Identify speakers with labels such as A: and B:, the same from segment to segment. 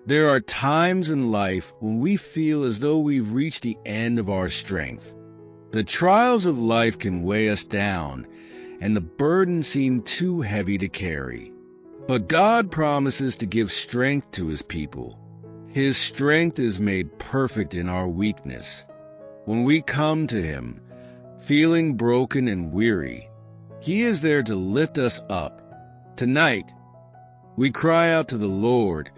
A: There are times in life when we feel as though we've reached the end of our strength. The trials of life can weigh us down, and the burdens seem too heavy to carry. But God promises to give strength to His people. His strength is made perfect in our weakness. When we come to Him, feeling broken and weary, He is there to lift us up. Tonight, we cry out to the Lord,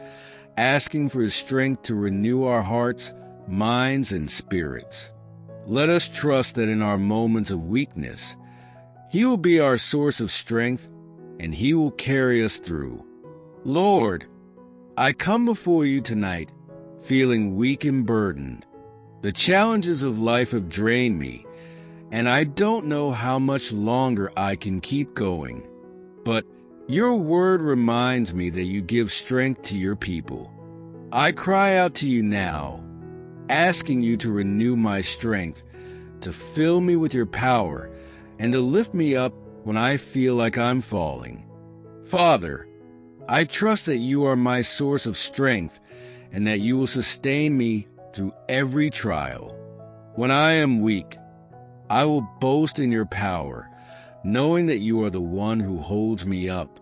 A: asking for His strength to renew our hearts, minds, and spirits. Let us trust that in our moments of weakness, He will be our source of strength, and He will carry us through. Lord, I come before You tonight, feeling weak and burdened. The challenges of life have drained me, and I don't know how much longer I can keep going. But Your word reminds me that You give strength to Your people. I cry out to You now, asking You to renew my strength, to fill me with Your power, and to lift me up when I feel like I'm falling. Father, I trust that You are my source of strength and that You will sustain me through every trial. When I am weak, I will boast in Your power, knowing that You are the one who holds me up.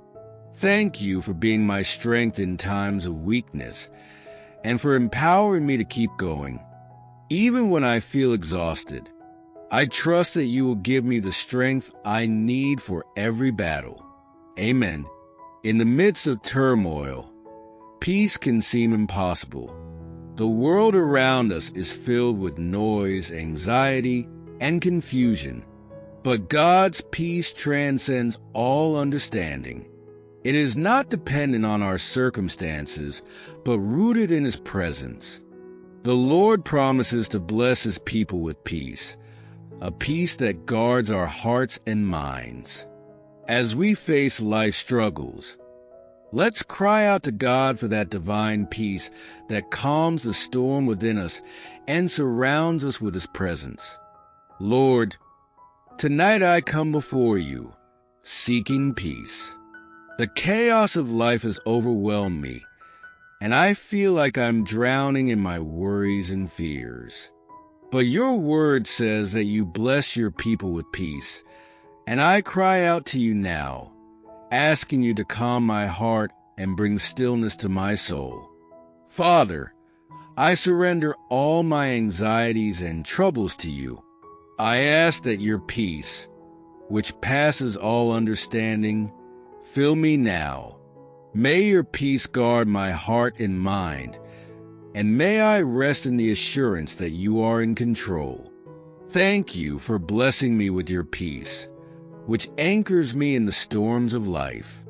A: Thank You for being my strength in times of weakness and for empowering me to keep going. Even when I feel exhausted, I trust that You will give me the strength I need for every battle. Amen. In the midst of turmoil, peace can seem impossible. The world around us is filled with noise, anxiety, and confusion. But God's peace transcends all understanding. It is not dependent on our circumstances, but rooted in His presence. The Lord promises to bless His people with peace, a peace that guards our hearts and minds. As we face life's struggles, let's cry out to God for that divine peace that calms the storm within us and surrounds us with His presence. Lord, tonight I come before You, seeking peace. The chaos of life has overwhelmed me, and I feel like I'm drowning in my worries and fears. But Your word says that You bless Your people with peace, and I cry out to You now, asking You to calm my heart and bring stillness to my soul. Father, I surrender all my anxieties and troubles to You. I ask that Your peace, which passes all understanding, fill me now. May Your peace guard my heart and mind, and may I rest in the assurance that You are in control. Thank You for blessing me with Your peace, which anchors me in the storms of life.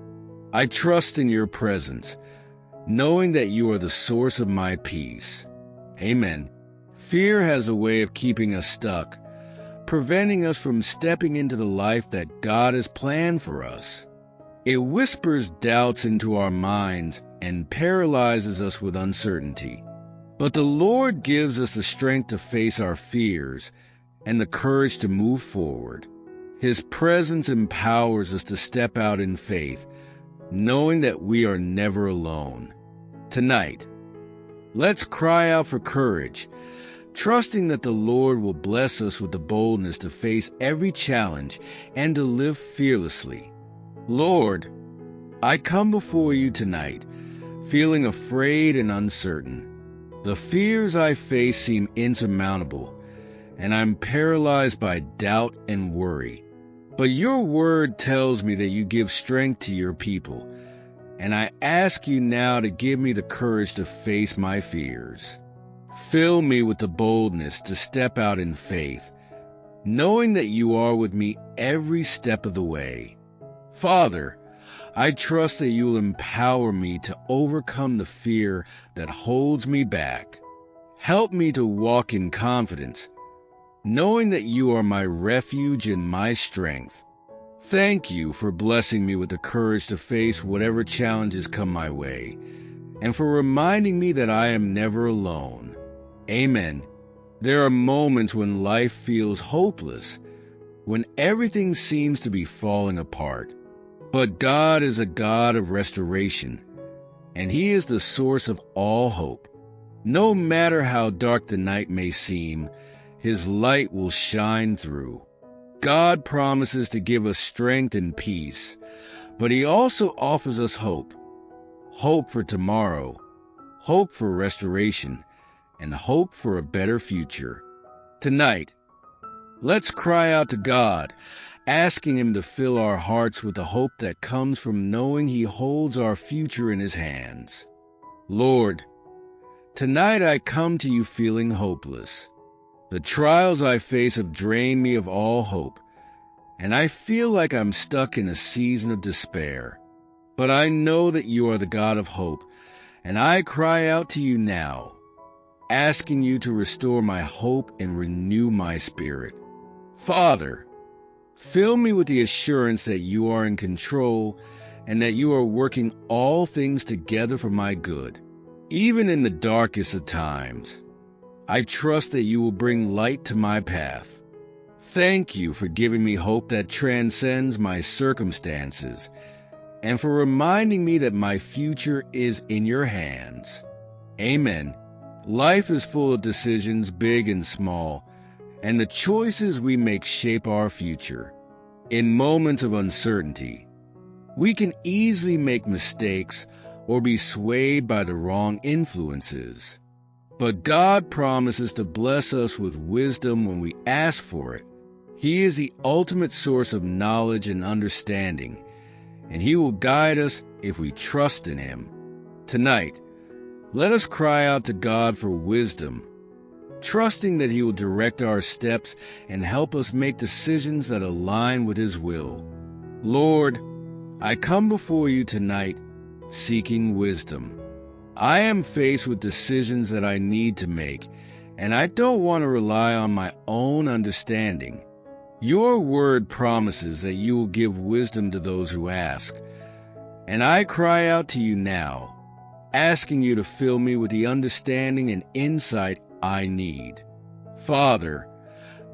A: I trust in Your presence, knowing that You are the source of my peace. Amen. Fear has a way of keeping us stuck, preventing us from stepping into the life that God has planned for us. It whispers doubts into our minds and paralyzes us with uncertainty. But the Lord gives us the strength to face our fears and the courage to move forward. His presence empowers us to step out in faith, knowing that we are never alone. Tonight, let's cry out for courage, trusting that the Lord will bless us with the boldness to face every challenge and to live fearlessly. Lord, I come before You tonight, feeling afraid and uncertain. The fears I face seem insurmountable, and I'm paralyzed by doubt and worry. But Your word tells me that You give strength to Your people, and I ask You now to give me the courage to face my fears. Fill me with the boldness to step out in faith, knowing that You are with me every step of the way. Father, I trust that You will empower me to overcome the fear that holds me back. Help me to walk in confidence, knowing that You are my refuge and my strength. Thank You for blessing me with the courage to face whatever challenges come my way, and for reminding me that I am never alone. Amen. There are moments when life feels hopeless, when everything seems to be falling apart. But God is a God of restoration, and He is the source of all hope. No matter how dark the night may seem, His light will shine through. God promises to give us strength and peace, but He also offers us hope. Hope for tomorrow, hope for restoration, and hope for a better future. Tonight, let's cry out to God, asking Him to fill our hearts with the hope that comes from knowing He holds our future in His hands. Lord, tonight I come to You feeling hopeless. The trials I face have drained me of all hope, and I feel like I'm stuck in a season of despair. But I know that You are the God of hope, and I cry out to You now, asking You to restore my hope and renew my spirit. Father, fill me with the assurance that You are in control and that You are working all things together for my good. Even in the darkest of times, I trust that You will bring light to my path. Thank You for giving me hope that transcends my circumstances and for reminding me that my future is in Your hands. Amen. Life is full of decisions, big and small, and the choices we make shape our future. In moments of uncertainty, we can easily make mistakes or be swayed by the wrong influences. But God promises to bless us with wisdom when we ask for it. He is the ultimate source of knowledge and understanding, and He will guide us if we trust in Him. Tonight, let us cry out to God for wisdom, trusting that He will direct our steps and help us make decisions that align with His will. Lord, I come before You tonight seeking wisdom. I am faced with decisions that I need to make, and I don't want to rely on my own understanding. Your word promises that You will give wisdom to those who ask, and I cry out to You now, asking You to fill me with the understanding and insight I need. Father,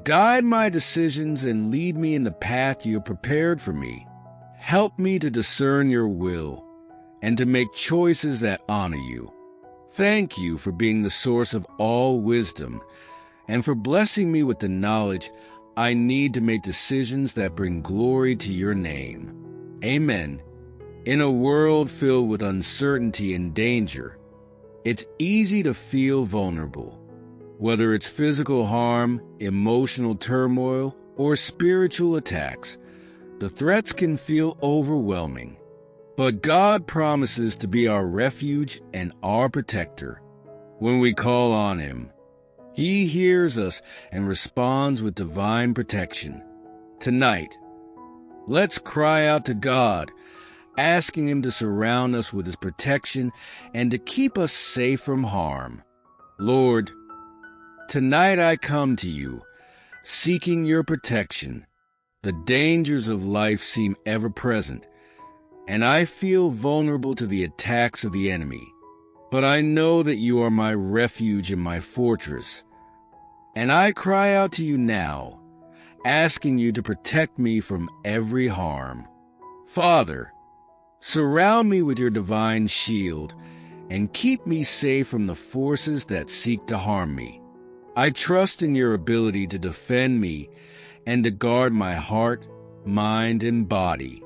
A: guide my decisions and lead me in the path You have prepared for me. Help me to discern Your will and to make choices that honor You. Thank You for being the source of all wisdom and for blessing me with the knowledge I need to make decisions that bring glory to Your name. Amen. In a world filled with uncertainty and danger, it's easy to feel vulnerable. Whether it's physical harm, emotional turmoil, or spiritual attacks, the threats can feel overwhelming. But God promises to be our refuge and our protector. When we call on Him, He hears us and responds with divine protection. Tonight, let's cry out to God, asking Him to surround us with His protection and to keep us safe from harm. Lord, tonight I come to You, seeking Your protection. The dangers of life seem ever present, and I feel vulnerable to the attacks of the enemy. But I know that You are my refuge and my fortress, and I cry out to You now, asking You to protect me from every harm. Father, surround me with Your divine shield and keep me safe from the forces that seek to harm me. I trust in Your ability to defend me and to guard my heart, mind, and body.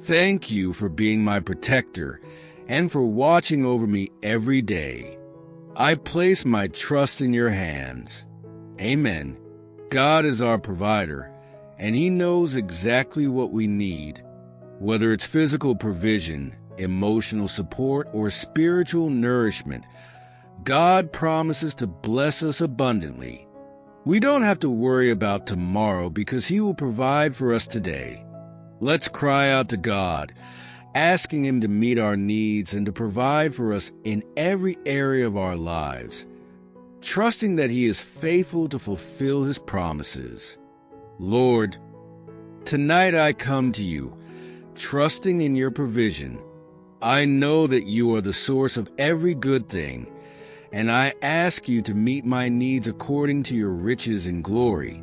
A: Thank You for being my protector and for watching over me every day. I place my trust in Your hands. Amen. God is our provider, and He knows exactly what we need. Whether it's physical provision, emotional support, or spiritual nourishment, God promises to bless us abundantly. We don't have to worry about tomorrow because He will provide for us today. Let's cry out to God, asking Him to meet our needs and to provide for us in every area of our lives, trusting that He is faithful to fulfill His promises. Lord, tonight I come to You, trusting in Your provision. I know that You are the source of every good thing, and I ask You to meet my needs according to Your riches and glory.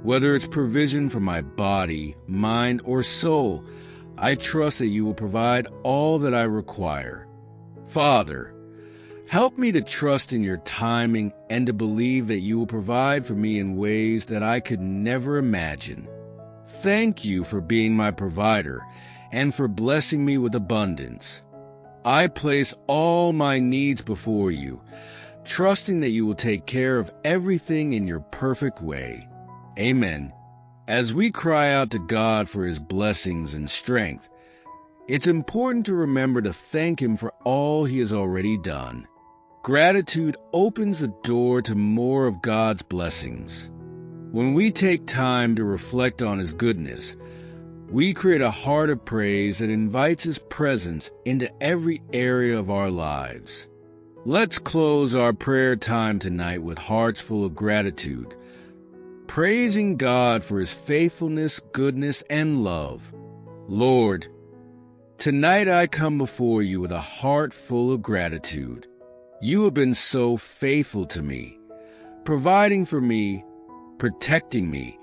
A: Whether it's provision for my body, mind, or soul, I trust that you will provide all that I require. Father, help me to trust in your timing and to believe that you will provide for me in ways that I could never imagine. Thank you for being my provider and for blessing me with abundance. I place all my needs before you, trusting that you will take care of everything in your perfect way. Amen. As we cry out to God for his blessings and strength, it's important to remember to thank him for all he has already done. Gratitude opens the door to more of God's blessings. When we take time to reflect on his goodness, we create a heart of praise that invites his presence into every area of our lives. Let's close our prayer time tonight with hearts full of gratitude, praising God for his faithfulness, goodness, and love. Lord, tonight I come before you with a heart full of gratitude. You have been so faithful to me, providing for me, protecting me,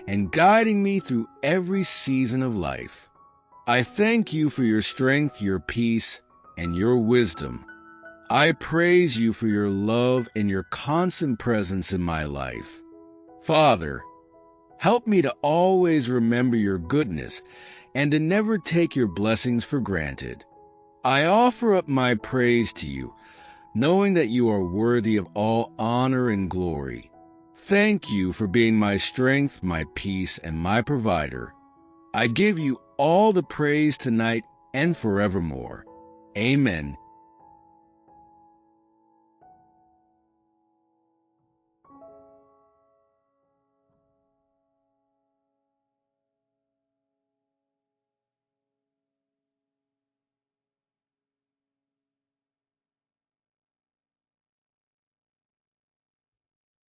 A: and guiding me through every season of life. I thank you for your strength, your peace, and your wisdom. I praise you for your love and your constant presence in my life. Father, help me to always remember your goodness and to never take your blessings for granted. I offer up my praise to you, knowing that you are worthy of all honor and glory. Thank you for being my strength, my peace, and my provider. I give you all the praise tonight and forevermore. Amen.